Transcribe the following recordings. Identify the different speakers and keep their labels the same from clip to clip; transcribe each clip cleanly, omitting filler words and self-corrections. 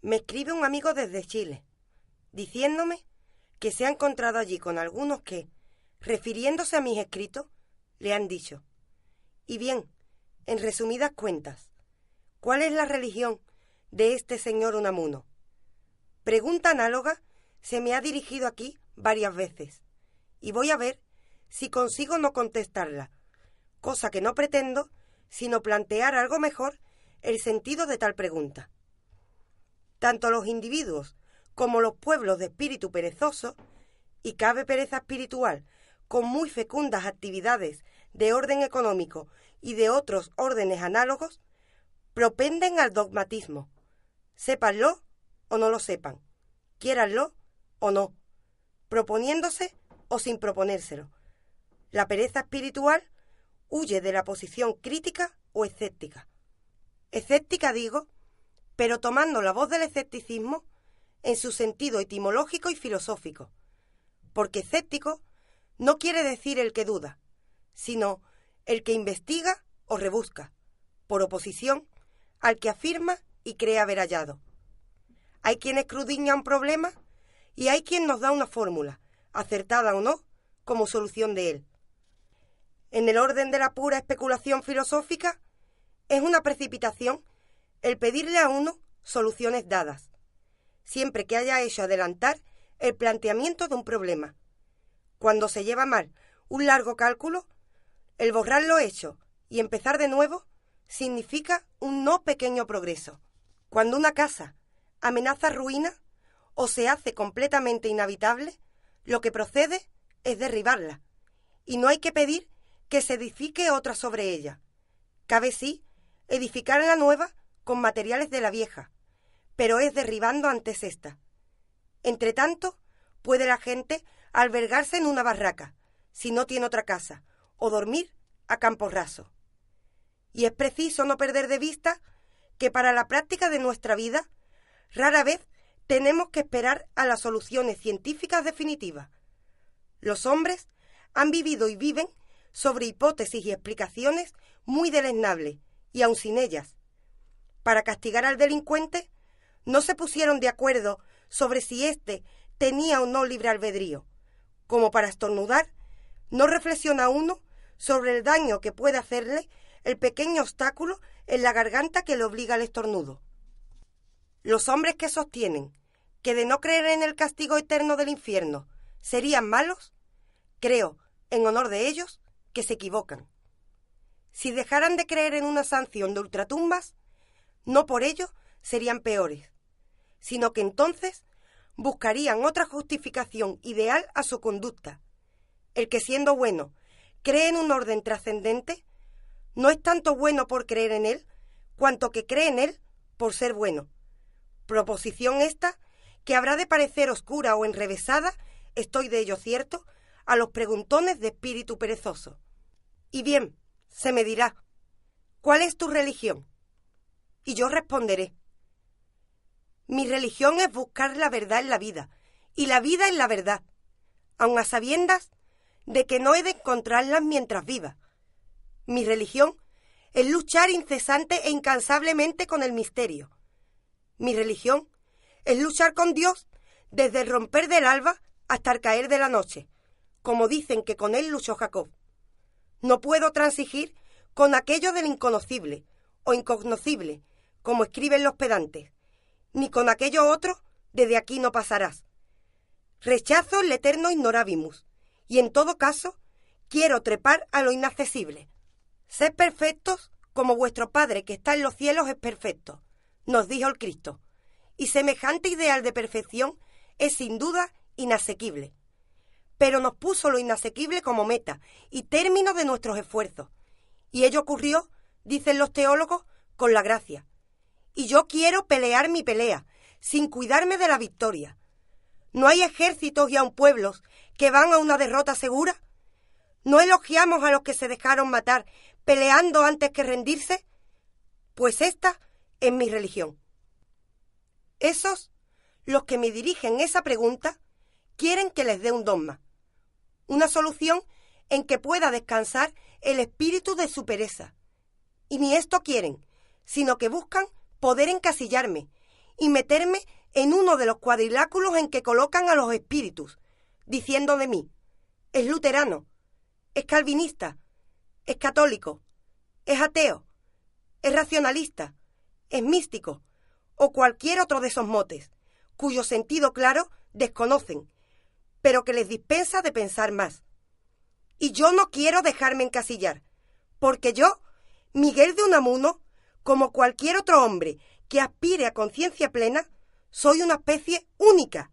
Speaker 1: Me escribe un amigo desde Chile, diciéndome que se ha encontrado allí con algunos que, refiriéndose a mis escritos, le han dicho: y bien, en resumidas cuentas, ¿cuál es la religión de este señor Unamuno? Pregunta análoga se me ha dirigido aquí varias veces, y voy a ver si consigo no contestarla, cosa que no pretendo, sino plantear algo mejor el sentido de tal pregunta. Tanto los individuos como los pueblos de espíritu perezoso, y cabe pereza espiritual con muy fecundas actividades de orden económico y de otros órdenes análogos, propenden al dogmatismo, sépanlo o no lo sepan, quiéranlo o no, proponiéndose o sin proponérselo. La pereza espiritual huye de la posición crítica o escéptica. Escéptica digo, pero tomando la voz del escepticismo en su sentido etimológico y filosófico, porque escéptico no quiere decir el que duda, sino el que investiga o rebusca, por oposición al que afirma y cree haber hallado. Hay quien escudriña un problema y hay quien nos da una fórmula, acertada o no, como solución de él. En el orden de la pura especulación filosófica, es una precipitación el pedirle a uno soluciones dadas, siempre que haya hecho adelantar el planteamiento de un problema. Cuando se lleva mal un largo cálculo, el borrar lo hecho y empezar de nuevo significa un no pequeño progreso. Cuando una casa amenaza ruina o se hace completamente inhabitable, lo que procede es derribarla, y no hay que pedir que se edifique otra sobre ella. Cabe sí edificar la nueva con materiales de la vieja, pero es derribando antes esta. Entretanto, puede la gente albergarse en una barraca, si no tiene otra casa, o dormir a campo raso. Y es preciso no perder de vista que para la práctica de nuestra vida, rara vez tenemos que esperar a las soluciones científicas definitivas. Los hombres han vivido y viven sobre hipótesis y explicaciones muy deleznables, y aun sin ellas. Para castigar al delincuente, no se pusieron de acuerdo sobre si éste tenía o no libre albedrío. Como para estornudar, no reflexiona uno sobre el daño que puede hacerle el pequeño obstáculo en la garganta que le obliga al estornudo. Los hombres que sostienen que de no creer en el castigo eterno del infierno serían malos, creo, en honor de ellos, que se equivocan. Si dejaran de creer en una sanción de ultratumbas, no por ello serían peores, sino que entonces buscarían otra justificación ideal a su conducta. El que siendo bueno cree en un orden trascendente, no es tanto bueno por creer en él, cuanto que cree en él por ser bueno. Proposición esta que habrá de parecer oscura o enrevesada, estoy de ello cierto, a los preguntones de espíritu perezoso. Y bien, se me dirá: ¿cuál es tu religión? Y yo responderé: mi religión es buscar la verdad en la vida, y la vida en la verdad, aun a sabiendas de que no he de encontrarlas mientras viva. Mi religión es luchar incesante e incansablemente con el misterio. Mi religión es luchar con Dios desde el romper del alba hasta el caer de la noche, como dicen que con él luchó Jacob. No puedo transigir con aquello del inconocible o incognoscible, como escriben los pedantes, ni con aquello otro desde aquí no pasarás. Rechazo el eterno ignorabimus, y en todo caso quiero trepar a lo inaccesible. Sed perfectos como vuestro Padre que está en los cielos es perfecto, nos dijo el Cristo, y semejante ideal de perfección es sin duda inasequible. Pero nos puso lo inasequible como meta y término de nuestros esfuerzos, y ello ocurrió, dicen los teólogos, con la gracia. Y yo quiero pelear mi pelea, sin cuidarme de la victoria. ¿No hay ejércitos y aun pueblos que van a una derrota segura? ¿No elogiamos a los que se dejaron matar peleando antes que rendirse? Pues esta es mi religión. Esos, los que me dirigen esa pregunta, quieren que les dé un dogma, una solución en que pueda descansar el espíritu de su pereza. Y ni esto quieren, sino que buscan poder encasillarme, y meterme en uno de los cuadriláculos en que colocan a los espíritus, diciendo de mí: es luterano, es calvinista, es católico, es ateo, es racionalista, es místico, o cualquier otro de esos motes, cuyo sentido claro desconocen, pero que les dispensa de pensar más. Y yo no quiero dejarme encasillar, porque yo, Miguel de Unamuno, como cualquier otro hombre que aspire a conciencia plena, soy una especie única.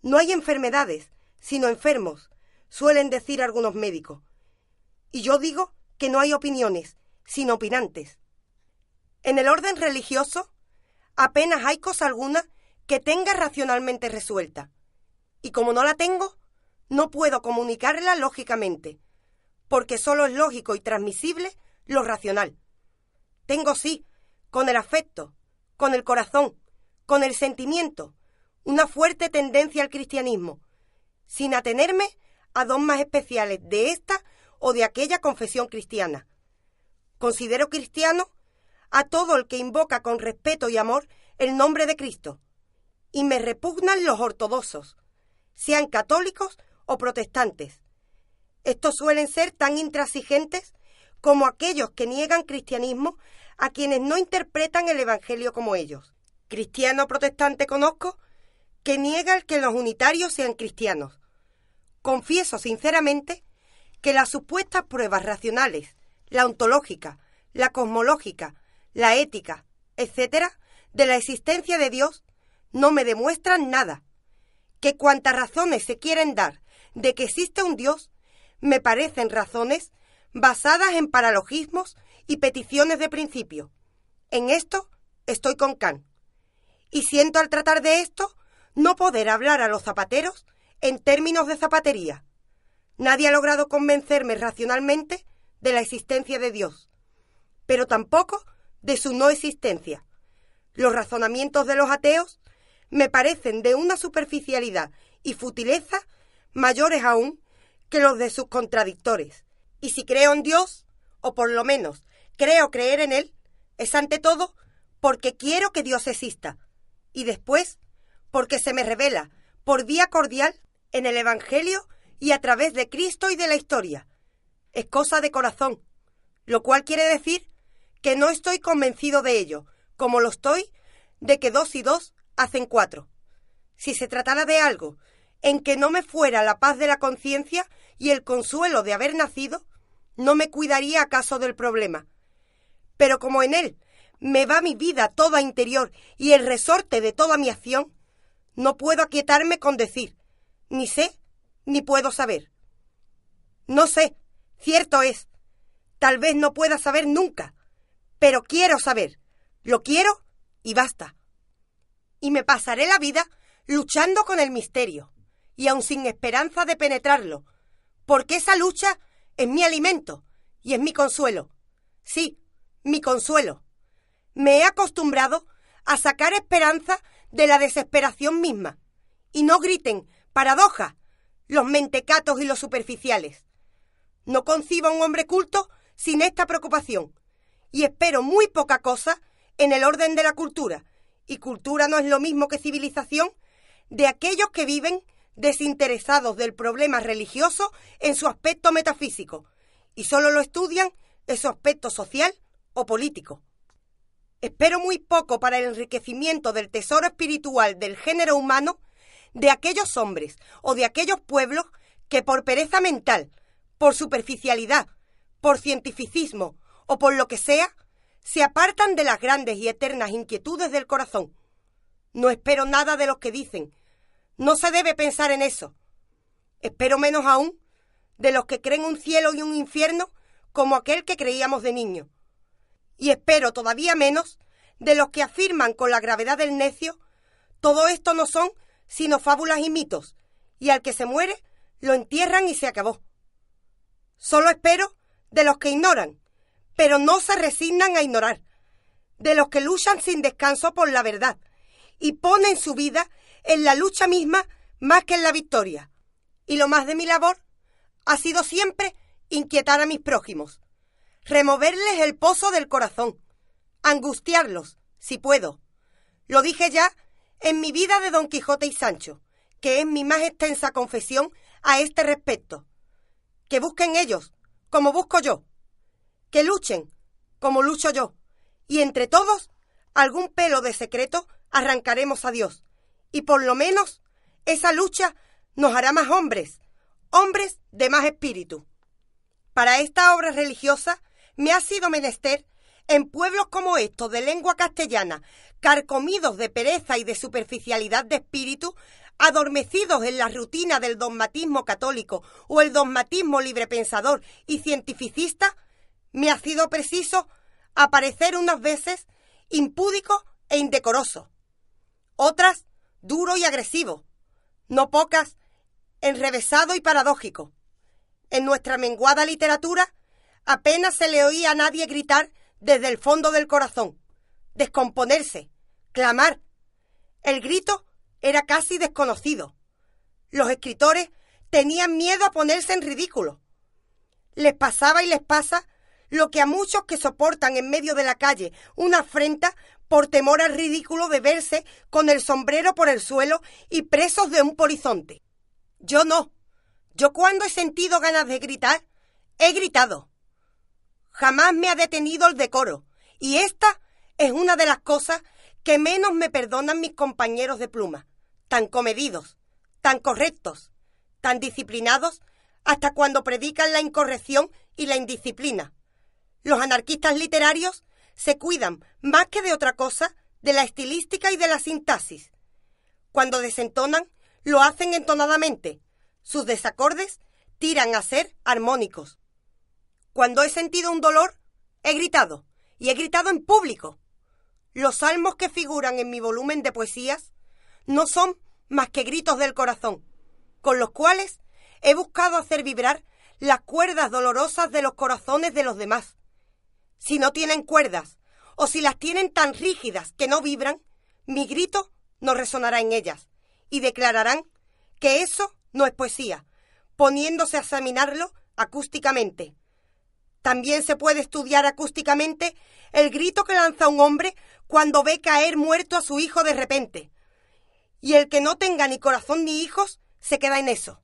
Speaker 1: No hay enfermedades, sino enfermos, suelen decir algunos médicos. Y yo digo que no hay opiniones, sino opinantes. En el orden religioso, apenas hay cosa alguna que tenga racionalmente resuelta. Y como no la tengo, no puedo comunicarla lógicamente, porque solo es lógico y transmisible lo racional. Tengo sí, con el afecto, con el corazón, con el sentimiento, una fuerte tendencia al cristianismo, sin atenerme a dogmas especiales de esta o de aquella confesión cristiana. Considero cristiano a todo el que invoca con respeto y amor el nombre de Cristo, y me repugnan los ortodoxos, sean católicos o protestantes. Estos suelen ser tan intransigentes como aquellos que niegan cristianismo a quienes no interpretan el Evangelio como ellos. Cristiano protestante conozco que niega el que los unitarios sean cristianos. Confieso sinceramente que las supuestas pruebas racionales, la ontológica, la cosmológica, la ética, etc., de la existencia de Dios, no me demuestran nada. Que cuantas razones se quieren dar de que existe un Dios, me parecen razones basadas en paralogismos y peticiones de principio. En esto estoy con Kant. Y siento al tratar de esto no poder hablar a los zapateros en términos de zapatería. Nadie ha logrado convencerme racionalmente de la existencia de Dios, pero tampoco de su no existencia. Los razonamientos de los ateos me parecen de una superficialidad y futileza mayores aún que los de sus contradictores. Y si creo en Dios, o por lo menos creo creer en Él, es ante todo porque quiero que Dios exista, y después porque se me revela por vía cordial en el Evangelio y a través de Cristo y de la historia. Es cosa de corazón, lo cual quiere decir que no estoy convencido de ello, como lo estoy de que 2 y 2 hacen 4. Si se tratara de algo en que no me fuera la paz de la conciencia y el consuelo de haber nacido, no me cuidaría acaso del problema. Pero como en él me va mi vida toda interior y el resorte de toda mi acción, no puedo aquietarme con decir, ni sé, ni puedo saber. No sé, cierto es, tal vez no pueda saber nunca, pero quiero saber, lo quiero y basta. Y me pasaré la vida luchando con el misterio, y aun sin esperanza de penetrarlo, porque esa lucha es mi alimento y es mi consuelo. Sí, mi consuelo. Me he acostumbrado a sacar esperanza de la desesperación misma, y no griten paradoja los mentecatos y los superficiales. No concibo a un hombre culto sin esta preocupación, y espero muy poca cosa en el orden de la cultura, y cultura no es lo mismo que civilización, de aquellos que viven desinteresados del problema religioso en su aspecto metafísico, y solo lo estudian en su aspecto social o político. Espero muy poco para el enriquecimiento del tesoro espiritual del género humano de aquellos hombres o de aquellos pueblos que por pereza mental, por superficialidad, por cientificismo o por lo que sea, se apartan de las grandes y eternas inquietudes del corazón. No espero nada de los que dicen, no se debe pensar en eso. Espero menos aún de los que creen un cielo y un infierno como aquel que creíamos de niño. Y espero todavía menos de los que afirman con la gravedad del necio, todo esto no son sino fábulas y mitos, y al que se muere lo entierran y se acabó. Solo espero de los que ignoran, pero no se resignan a ignorar, de los que luchan sin descanso por la verdad, y ponen su vida en la lucha misma más que en la victoria. Y lo más de mi labor ha sido siempre inquietar a mis prójimos, removerles el pozo del corazón, angustiarlos, si puedo, Lo dije ya en mi vida de Don Quijote y Sancho, que es mi más extensa confesión a este respecto. Que busquen ellos, como busco yo. Que luchen, como lucho yo. Y entre todos, algún pelo de secreto arrancaremos a Dios. Y por lo menos, esa lucha nos hará más hombres, hombres de más espíritu. Para esta obra religiosa me ha sido menester, en pueblos como estos de lengua castellana, carcomidos de pereza y de superficialidad de espíritu, adormecidos en la rutina del dogmatismo católico o el dogmatismo librepensador y cientificista, me ha sido preciso aparecer unas veces impúdico e indecoroso, otras duro y agresivo, no pocas enrevesado y paradójico. En nuestra menguada literatura apenas se le oía a nadie gritar desde el fondo del corazón, descomponerse, clamar. El grito era casi desconocido. Los escritores tenían miedo a ponerse en ridículo. Les pasaba y les pasa lo que a muchos que soportan en medio de la calle una afrenta por temor al ridículo de verse con el sombrero por el suelo y presos de un polizonte. Yo no. Yo cuando he sentido ganas de gritar, he gritado. Jamás me ha detenido el decoro, y esta es una de las cosas que menos me perdonan mis compañeros de pluma, tan comedidos, tan correctos, tan disciplinados, hasta cuando predican la incorrección y la indisciplina. Los anarquistas literarios se cuidan, más que de otra cosa, de la estilística y de la sintaxis. Cuando desentonan, lo hacen entonadamente. Sus desacordes tiran a ser armónicos. Cuando he sentido un dolor, he gritado, y he gritado en público. Los salmos que figuran en mi volumen de poesías no son más que gritos del corazón, con los cuales he buscado hacer vibrar las cuerdas dolorosas de los corazones de los demás. Si no tienen cuerdas, o si las tienen tan rígidas que no vibran, mi grito no resonará en ellas, y declararán que eso no es poesía, poniéndose a examinarlo acústicamente. También se puede estudiar acústicamente el grito que lanza un hombre cuando ve caer muerto a su hijo de repente. Y el que no tenga ni corazón ni hijos se queda en eso.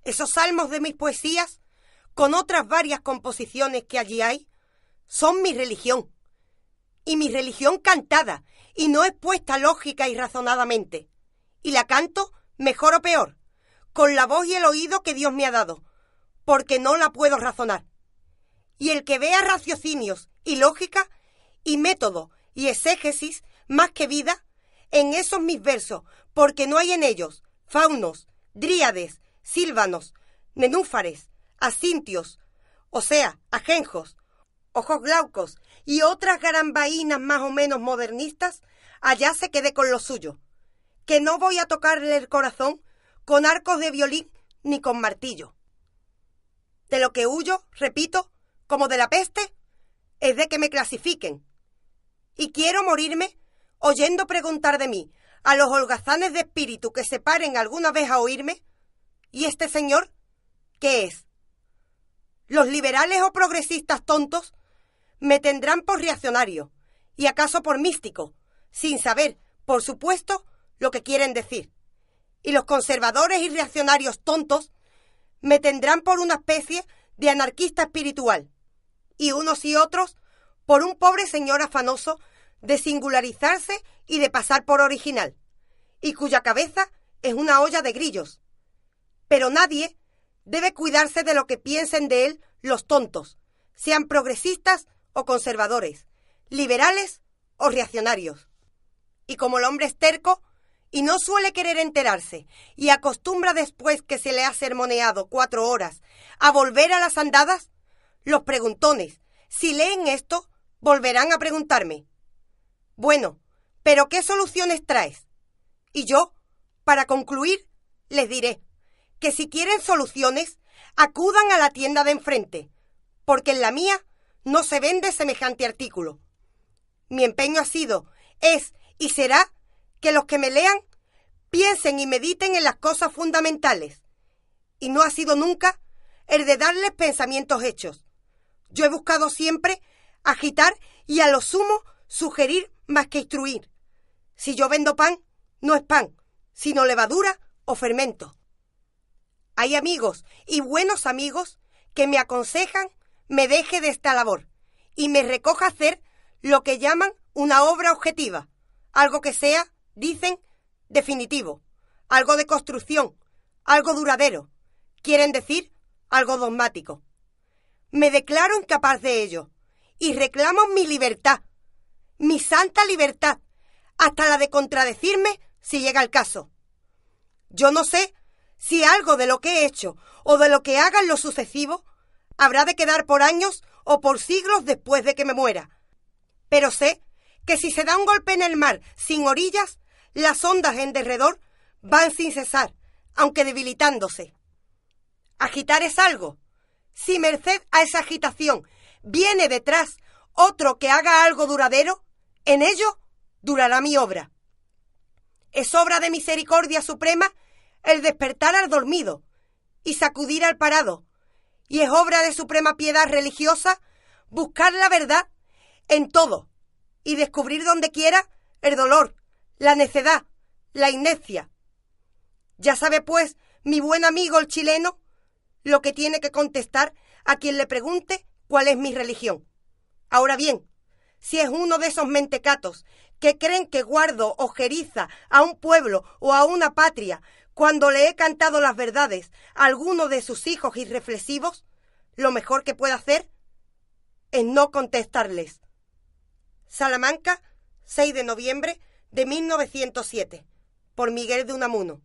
Speaker 1: Esos salmos de mis poesías, con otras varias composiciones que allí hay, son mi religión. Y mi religión cantada, y no expuesta lógica y razonadamente. Y la canto, mejor o peor, con la voz y el oído que Dios me ha dado, porque no la puedo razonar. Y el que vea raciocinios y lógica y método y exégesis más que vida en esos mis versos, porque no hay en ellos faunos, dríades, sílvanos, nenúfares, asintios, o sea, ajenjos, ojos glaucos y otras garambaínas más o menos modernistas, allá se quede con lo suyo, que no voy a tocarle el corazón con arcos de violín ni con martillo. De lo que huyo, repito, como de la peste, es de que me clasifiquen. Y quiero morirme oyendo preguntar de mí a los holgazanes de espíritu que se paren alguna vez a oírme, ¿y este señor qué es? Los liberales o progresistas tontos me tendrán por reaccionario y acaso por místico, sin saber, por supuesto, lo que quieren decir. Y los conservadores y reaccionarios tontos me tendrán por una especie de anarquista espiritual, y unos y otros por un pobre señor afanoso de singularizarse y de pasar por original, y cuya cabeza es una olla de grillos. Pero nadie debe cuidarse de lo que piensen de él los tontos, sean progresistas o conservadores, liberales o reaccionarios. Y como el hombre es terco y no suele querer enterarse y acostumbra después que se le ha sermoneado 4 horas a volver a las andadas, los preguntones, si leen esto, volverán a preguntarme: bueno, ¿pero qué soluciones traes? Y yo, para concluir, les diré que si quieren soluciones, acudan a la tienda de enfrente, porque en la mía no se vende semejante artículo. Mi empeño ha sido, es y será que los que me lean piensen y mediten en las cosas fundamentales, y no ha sido nunca el de darles pensamientos hechos. Yo he buscado siempre agitar y a lo sumo sugerir más que instruir, Si yo vendo pan, no es pan, sino levadura o fermento. Hay amigos y buenos amigos que me aconsejan me deje de esta labor y me recoja hacer lo que llaman una obra objetiva, algo que sea, dicen, definitivo, algo de construcción, algo duradero, quieren decir, algo dogmático. Me declaro incapaz de ello y reclamo mi libertad, mi santa libertad, hasta la de contradecirme si llega el caso. Yo no sé si algo de lo que he hecho o de lo que haga en lo sucesivo habrá de quedar por años o por siglos después de que me muera. Pero sé que si se da un golpe en el mar sin orillas, las ondas en derredor van sin cesar, aunque debilitándose. Agitar es algo. Si merced a esa agitación viene detrás otro que haga algo duradero, en ello durará mi obra. Es obra de misericordia suprema el despertar al dormido y sacudir al parado, y es obra de suprema piedad religiosa buscar la verdad en todo y descubrir donde quiera el dolor, la necedad, la inercia. Ya sabe, pues, mi buen amigo el chileno, lo que tiene que contestar a quien le pregunte cuál es mi religión. Ahora bien, si es uno de esos mentecatos que creen que guardo ojeriza a un pueblo o a una patria cuando le he cantado las verdades a alguno de sus hijos irreflexivos, lo mejor que puedo hacer es no contestarles. Salamanca, 6 de noviembre de 1907, por Miguel de Unamuno.